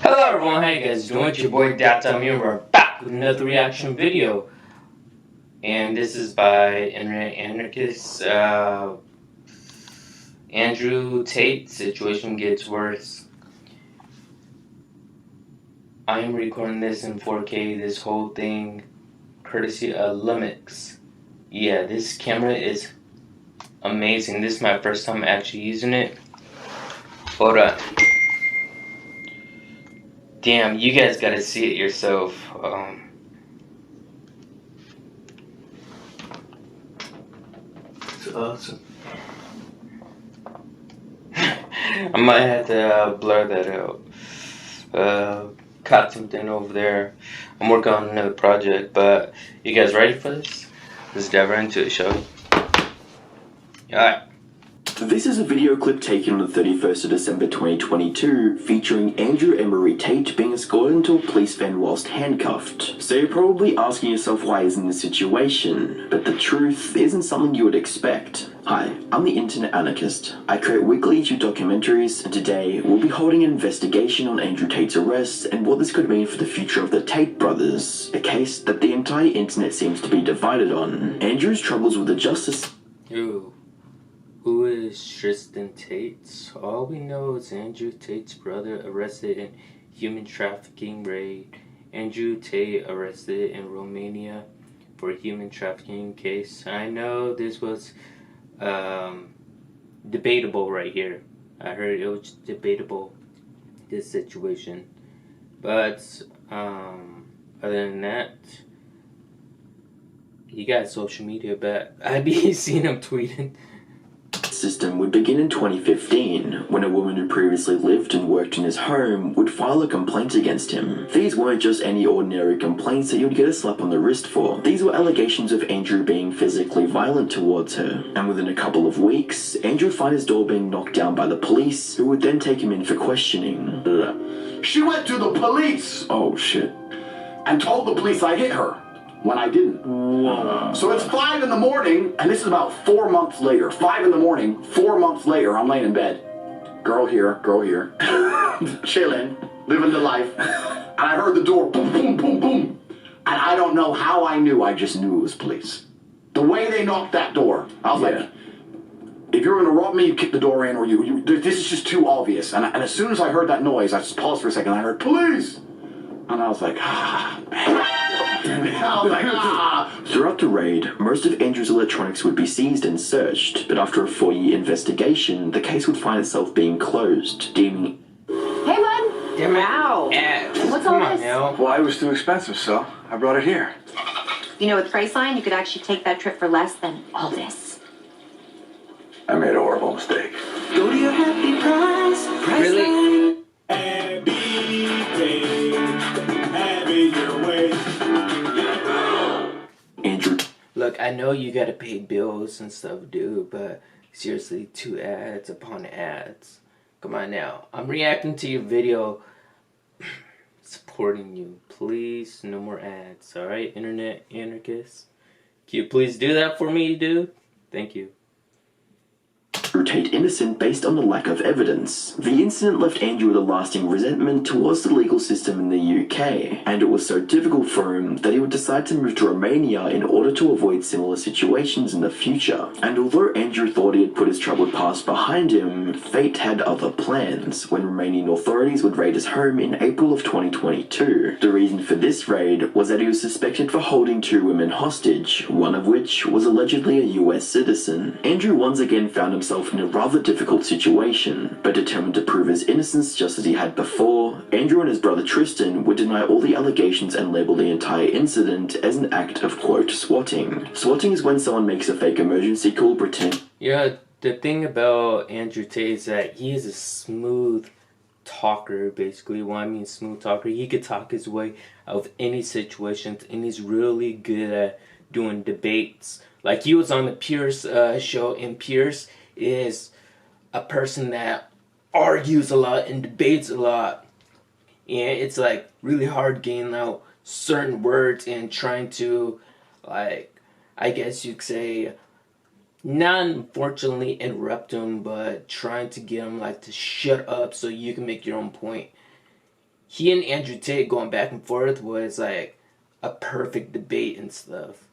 Hello everyone, how you guys doing? It's your boy Tate, and we're back with another reaction video. And this is by Internet Anarchist. Andrew Tate, situation gets worse. I am recording this in 4K, this whole thing, courtesy of Lumix. Yeah, this camera is amazing. This is my first time actually using it. Hold up. Damn, you guys gotta see it yourself. It's awesome. I might have to blur that out. Cut something over there. I'm working on another project, but you guys ready for this? Let's dive right into it, shall we? Alright. This is a video clip taken on the 31st of December 2022 featuring Andrew and Marie Tate being escorted into a police van whilst handcuffed. So you're probably asking yourself why he's in this situation, but the truth isn't something you would expect. Hi, I'm the Internet Anarchist. I create weekly YouTube documentaries, and today we'll be holding an investigation on Andrew Tate's arrest and what this could mean for the future of the Tate brothers, a case that the entire internet seems to be divided on. Andrew's troubles with the justice... Ooh. Who is Tristan Tate? All we know is Andrew Tate's brother arrested in human trafficking raid. Andrew Tate arrested in Romania for a human trafficking case. I know this was debatable right here. I heard it was debatable, this situation. But other than that, he got social media back. I be seeing him tweeting. System would begin in 2015, when a woman who previously lived and worked in his home would file a complaint against him. These weren't just any ordinary complaints that you'd get a slap on the wrist for. These were allegations of Andrew being physically violent towards her, and within a couple of weeks, Andrew would find his door being knocked down by the police, who would then take him in for questioning. She went to the police! Oh shit. And told the police I hit her, when I didn't. Whoa. So it's 5 in the morning, and this is about 4 months later. 5 in the morning, 4 months later, I'm laying in bed. Girl here, chilling, living the life. And I heard the door, boom, boom, boom, boom. And I don't know how I knew, I just knew it was police. The way they knocked that door, I was like, if you're gonna rob me, you kick the door in, or this is just too obvious. And as soon as I heard that noise, I just paused for a second, I heard, police! And I was like, Throughout the raid, most of Andrew's electronics would be seized and searched, but after a 4-year investigation, the case would find itself being closed, deeming... Hey, bud! Damn it. Wow. What's all this? Well, it was too expensive, so I brought it here. You know, with Priceline, you could actually take that trip for less than all this. I made a horrible mistake. Go to your happy price. Really? Andrew... Look, I know you gotta pay bills and stuff, dude, but seriously, 2 ads upon ads. Come on now. I'm reacting to your video, supporting you. Please, no more ads, alright, Internet Anarchist? Can you please do that for me, dude? Thank you. Tate innocent based on the lack of evidence. The incident left Andrew with a lasting resentment towards the legal system in the UK, and it was so difficult for him that he would decide to move to Romania in order to avoid similar situations in the future. And although Andrew thought he had put his troubled past behind him, fate had other plans when Romanian authorities would raid his home in April of 2022. The reason for this raid was that he was suspected for holding 2 women hostage, one of which was allegedly a US citizen. Andrew once again found himself in a rather difficult situation, but determined to prove his innocence just as he had before, Andrew and his brother Tristan would deny all the allegations and label the entire incident as an act of, quote, swatting. Swatting is when someone makes a fake emergency call pretend... Yeah, the thing about Andrew Tate is that he is a smooth talker, basically. When I mean smooth talker, he could talk his way out of any situation, and he's really good at doing debates. Like, he was on the Pierce show, and Pierce is a person that argues a lot and debates a lot, and it's like really hard getting out certain words and trying to, like, I guess you could say, not unfortunately interrupt him, but trying to get him like to shut up so you can make your own point. he and Andrew Tate going back and forth was like a perfect debate and stuff.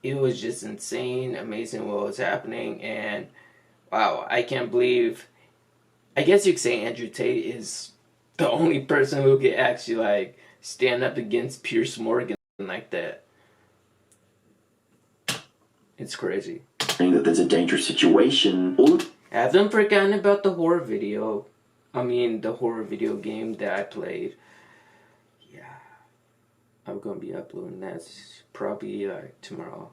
It was just insane, amazing what was happening, and wow, I can't believe. I guess you could say Andrew Tate is the only person who could actually like stand up against Pierce Morgan like that. It's crazy. Saying that there's a dangerous situation. Haven't forgotten about the horror video. The horror video game that I played. Yeah. I'm gonna be uploading that probably tomorrow.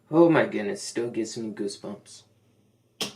Oh my goodness, still gives me goosebumps.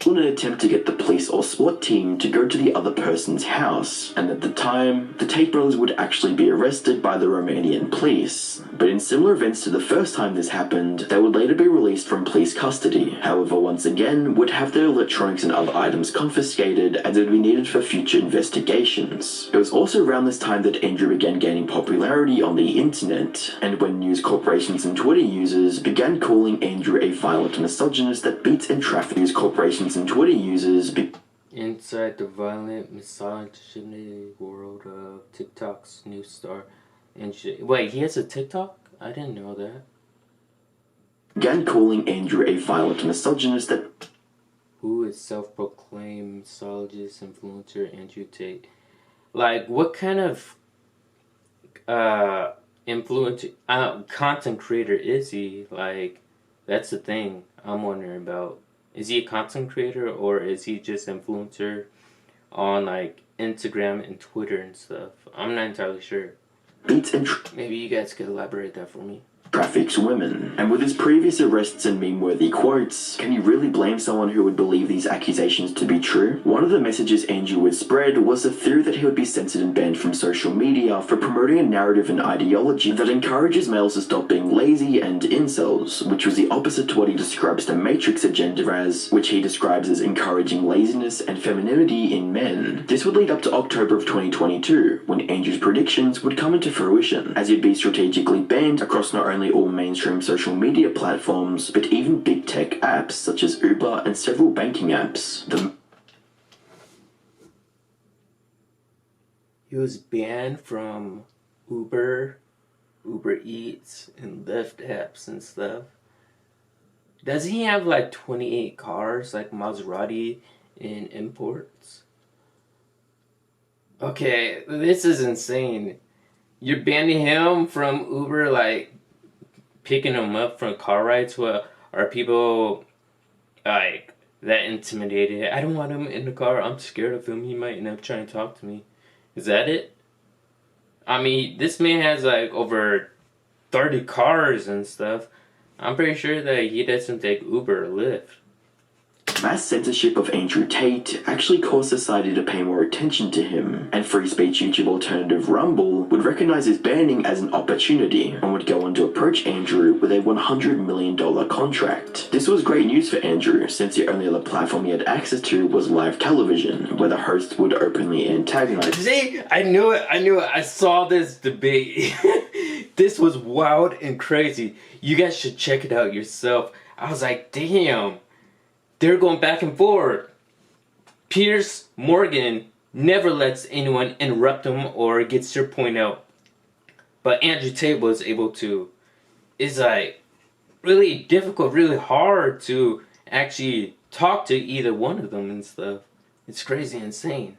In an attempt to get the police or SWAT team to go to the other person's house, and at the time, the Tate brothers would actually be arrested by the Romanian police. But in similar events to the first time this happened, they would later be released from police custody. However, once again, would have their electronics and other items confiscated as it would be needed for future investigations. It was also around this time that Andrew began gaining popularity on the internet, and when news corporations and Twitter users began calling Andrew a violent misogynist that beats and traffics news corporations and Twitter users inside the violent, misogynistic world of TikTok's new star. And wait, he has a TikTok? I didn't know that. Began calling Andrew a violent misogynist that... Who is self-proclaimed misogynist influencer Andrew Tate? Like, what kind of influencer, content creator is he? Like, that's the thing I'm wondering about. Is he a content creator or is he just influencer on like Instagram and Twitter and stuff? I'm not entirely sure. Maybe you guys could elaborate that for me. Traffics women. And with his previous arrests and meme-worthy quotes, can you really blame someone who would believe these accusations to be true? One of the messages Andrew would spread was the theory that he would be censored and banned from social media for promoting a narrative and ideology that encourages males to stop being lazy and incels, which was the opposite to what he describes the Matrix agenda as, which he describes as encouraging laziness and femininity in men. This would lead up to October of 2022, when Andrew's predictions would come into fruition, as he'd be strategically banned across not only all mainstream social media platforms, but even big tech apps such as Uber and several banking apps. He was banned from Uber, Uber Eats, and Lyft apps and stuff. Doesn't he have like 28 cars, like Maserati in imports? Okay, this is insane. You're banning him from Uber, like picking him up from car rides. Well, are people like that intimidated? I don't want him in the car. I'm scared of him. He might end up trying to talk to me. Is that it? This man has like over 30 cars and stuff. I'm pretty sure that he doesn't take Uber or Lyft. Mass censorship of Andrew Tate actually caused society to pay more attention to him, and free speech YouTube alternative Rumble would recognize his banning as an opportunity and would go on to approach Andrew with a $100 million contract. This was great news for Andrew, since the only other platform he had access to was live television, where the host would openly antagonize. See, I knew it. I saw this debate. This was wild and crazy. You guys should check it out yourself. I was like, damn. They're going back and forth. Pierce Morgan never lets anyone interrupt him or gets their point out. But Andrew Tate was able to. It's like really difficult, really hard to actually talk to either one of them and stuff. It's crazy insane.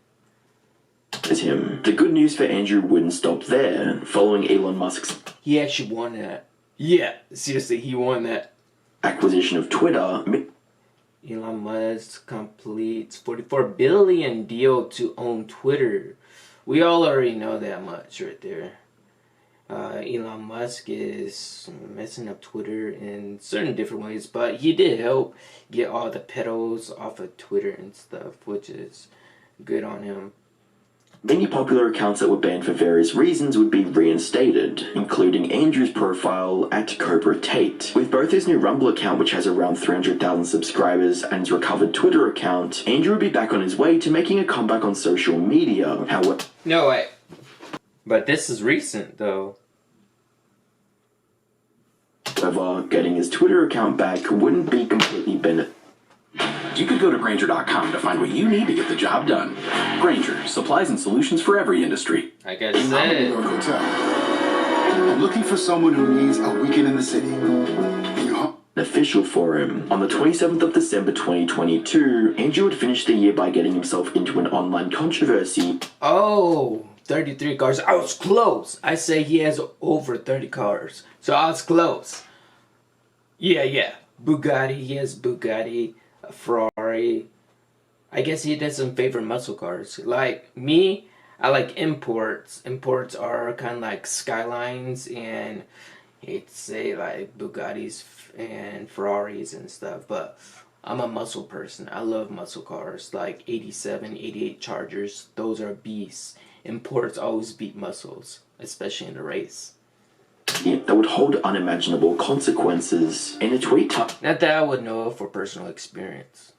Him. The good news for Andrew wouldn't stop there. Following Elon Musk's... He actually won that. Yeah, seriously, he won that. ...acquisition of Twitter... Elon Musk completes $44 billion deal to own Twitter. We all already know that much right there. Elon Musk is messing up Twitter in certain different ways, but he did help get all the pedals off of Twitter and stuff, which is good on him. Many popular accounts that were banned for various reasons would be reinstated, including Andrew's profile at Cobra Tate. With both his new Rumble account, which has around 300,000 subscribers, and his recovered Twitter account, Andrew would be back on his way to making a comeback on social media. However... No, wait. But this is recent, though. However, getting his Twitter account back wouldn't be completely beneficial. You could go to Grainger.com to find what you need to get the job done. Grainger, supplies and solutions for every industry. I guess I'm at the New York Hotel. I'm looking for someone who needs a weekend in the city. An official forum. On the 27th of December 2022, Andrew had finished the year by getting himself into an online controversy. Oh, 33 cars. I was close. I say he has over 30 cars. So I was close. Yeah. Bugatti. He has Bugatti, a Ferrari. I guess he doesn't favor muscle cars. Like me, I like imports. Imports are kind of like Skylines and hate to say like Bugattis and Ferraris and stuff, but I'm a muscle person. I love muscle cars like 87, 88 Chargers. Those are beasts. Imports always beat muscles, especially in a race. That would hold unimaginable consequences. In a tweet Not that I would know for personal experience.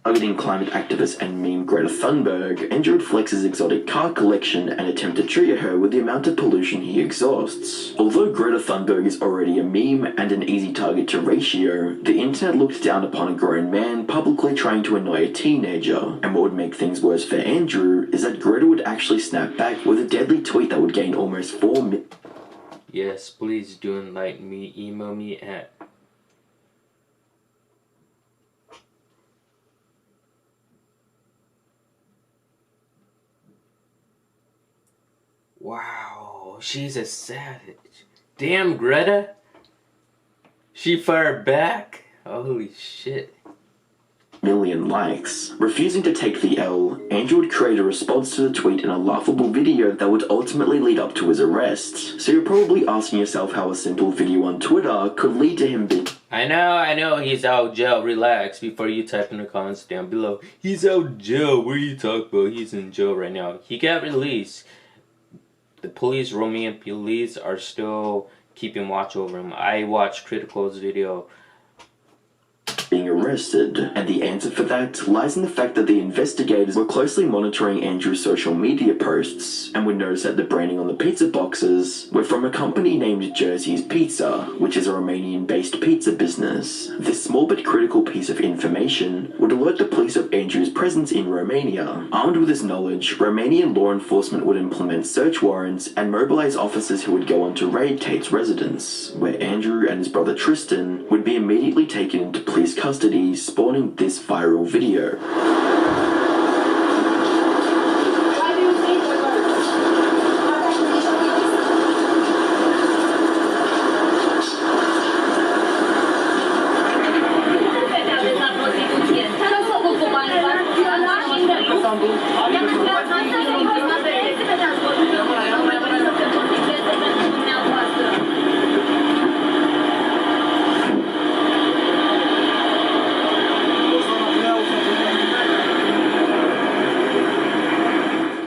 targeting climate activist and meme Greta Thunberg, Andrew would flex his exotic car collection and attempt to trigger her with the amount of pollution he exhausts. Although Greta Thunberg is already a meme and an easy target to ratio, the internet looked down upon a grown man publicly trying to annoy a teenager. And what would make things worse for Andrew is that Greta would actually snap back with a deadly tweet that would gain almost 4 million. Yes, please do enlighten me. Email me at wow, she's a savage. Damn, Greta. She fired back? Holy shit. million likes. Refusing to take the L, Andrew would create a response to the tweet in a laughable video that would ultimately lead up to his arrest. So you're probably asking yourself how a simple video on Twitter could lead to him being... I know, he's out of jail. Relax before you type in the comments down below. He's out of jail. What are you talking about? He's in jail right now. He got released. The police, Romanian police, are still keeping watch over him. I watched Critical's video. being arrested, and the answer for that lies in the fact that the investigators were closely monitoring Andrew's social media posts and would notice that the branding on the pizza boxes were from a company named Jersey's Pizza, which is a Romanian-based pizza business. This small but critical piece of information would alert the police of Andrew's presence in Romania. Armed with this knowledge, Romanian law enforcement would implement search warrants and mobilize officers who would go on to raid Tate's residence, where Andrew and his brother Tristan would be immediately taken into police custody, spawning this viral video.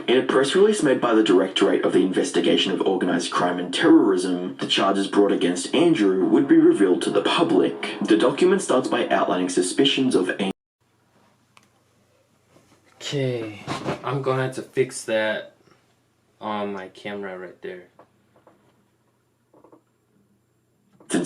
In a press release made by the Directorate of the Investigation of Organised Crime and Terrorism, the charges brought against Andrew would be revealed to the public. The document starts by outlining suspicions of Andrew. Okay, I'm gonna have to fix that on my camera right there.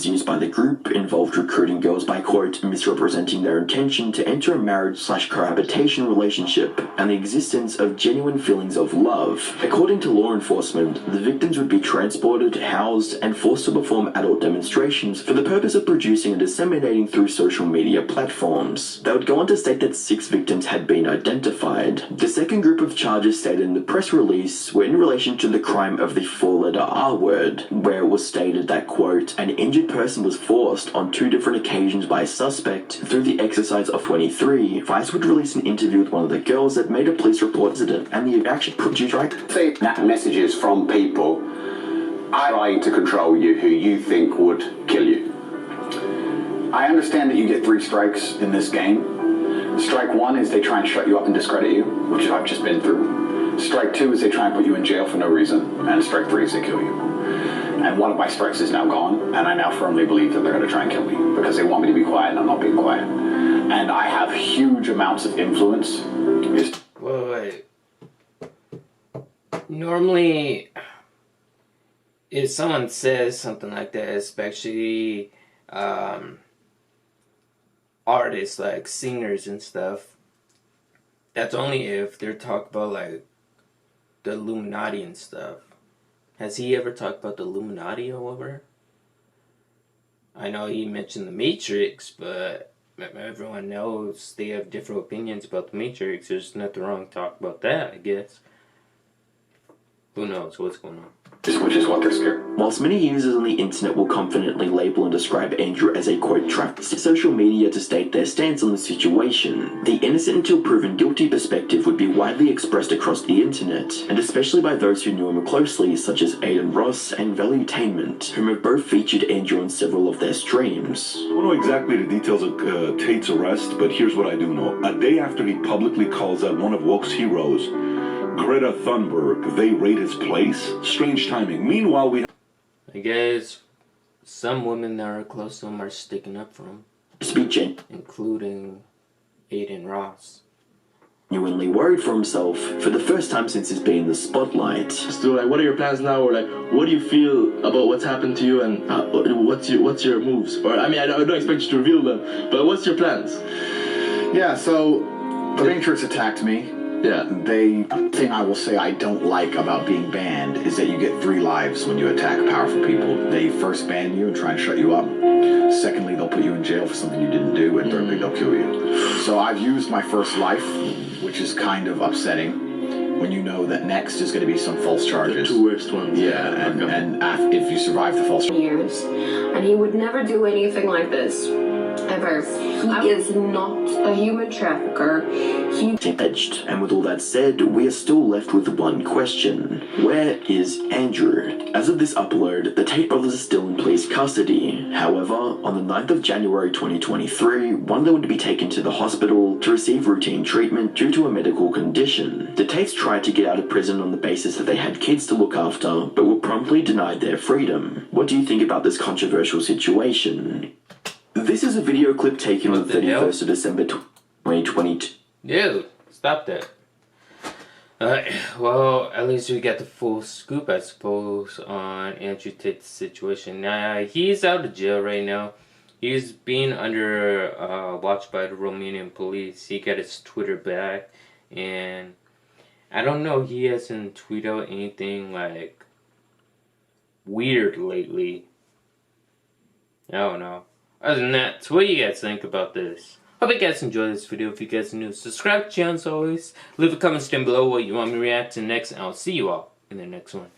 Used by the group involved recruiting girls by, quote, misrepresenting their intention to enter a marriage/cohabitation relationship and the existence of genuine feelings of love. According to law enforcement, the victims would be transported, housed, and forced to perform adult demonstrations for the purpose of producing and disseminating through social media platforms. They would go on to state that 6 victims had been identified. The second group of charges stated in the press release were in relation to the crime of the 4-letter R word, where it was stated that, quote, an injured person was forced on 2 different occasions by a suspect through the exercise of 23. Vice would release an interview with one of the girls that made a police report incident, and the action produced right. Say messages from people trying to control you who you think would kill you. I understand that you get 3 strikes in this game. Strike 1 is they try and shut you up and discredit you, which I've just been through. Strike 2 is they try and put you in jail for no reason, and strike 3 is they kill you. And one of my strikes is now gone, and I now firmly believe that they're going to try and kill me because they want me to be quiet, and I'm not being quiet. And I have huge amounts of influence. Wait. Normally, if someone says something like that, especially artists, like singers and stuff. That's only if they're talking about like the Illuminati and stuff. Has he ever talked about the Illuminati, however? I know he mentioned the Matrix, but everyone knows they have different opinions about the Matrix. There's nothing wrong to talk about that, I guess. Who knows what's going on? Which is what they're scared. Whilst many users on the internet will confidently label and describe Andrew as a quote trafficker, social media to state their stance on the situation, the innocent until proven guilty perspective would be widely expressed across the internet, and especially by those who knew him closely, such as Aiden Ross and Valuetainment, whom have both featured Andrew on several of their streams. I don't know exactly the details of Tate's arrest, but here's what I do know. A day after he publicly calls out one of woke's heroes, Greta Thunberg, they raid his place. Strange timing. Meanwhile, I guess some women that are close to him are sticking up for him. Including Aiden Ross. Genuinely worried for himself for the first time since he's been in the spotlight. So, like, what are your plans now? Or, like, what do you feel about what's happened to you, and what's your moves? Or, I mean, I don't expect you to reveal them, but what's your plans? Yeah, so the Matrix attacked me. Yeah. The thing I will say I don't like about being banned is that you get 3 lives when you attack powerful people. They first ban you and try and shut you up. Secondly, they'll put you in jail for something you didn't do. And thirdly, they'll kill you. So I've used my first life, which is kind of upsetting when you know that next is going to be some false charges. The 2 worst ones. Yeah, and if you survive the false years, and he would never do anything like this. Ever. He is not a human trafficker. Edged. And with all that said, we are still left with one question. Where is Andrew? As of this upload, the Tate brothers are still in police custody. However, on the 9th of January 2023, one of them would be taken to the hospital to receive routine treatment due to a medical condition. The Tates tried to get out of prison on the basis that they had kids to look after, but were promptly denied their freedom. What do you think about this controversial situation? This is a video clip taken on the 31st of December 2022. Dude, stop that. Well, at least we got the full scoop, I suppose, on Andrew Tate's situation. Now, he's out of jail right now. He's being under watch by the Romanian police. He got his Twitter back, and I don't know, he hasn't tweeted out anything, like, weird lately. I don't know. Other than that, so what do you guys think about this? Hope you guys enjoyed this video. If you guys are new, subscribe to the channel as always. Leave a comment down below what you want me to react to next, and I'll see you all in the next one.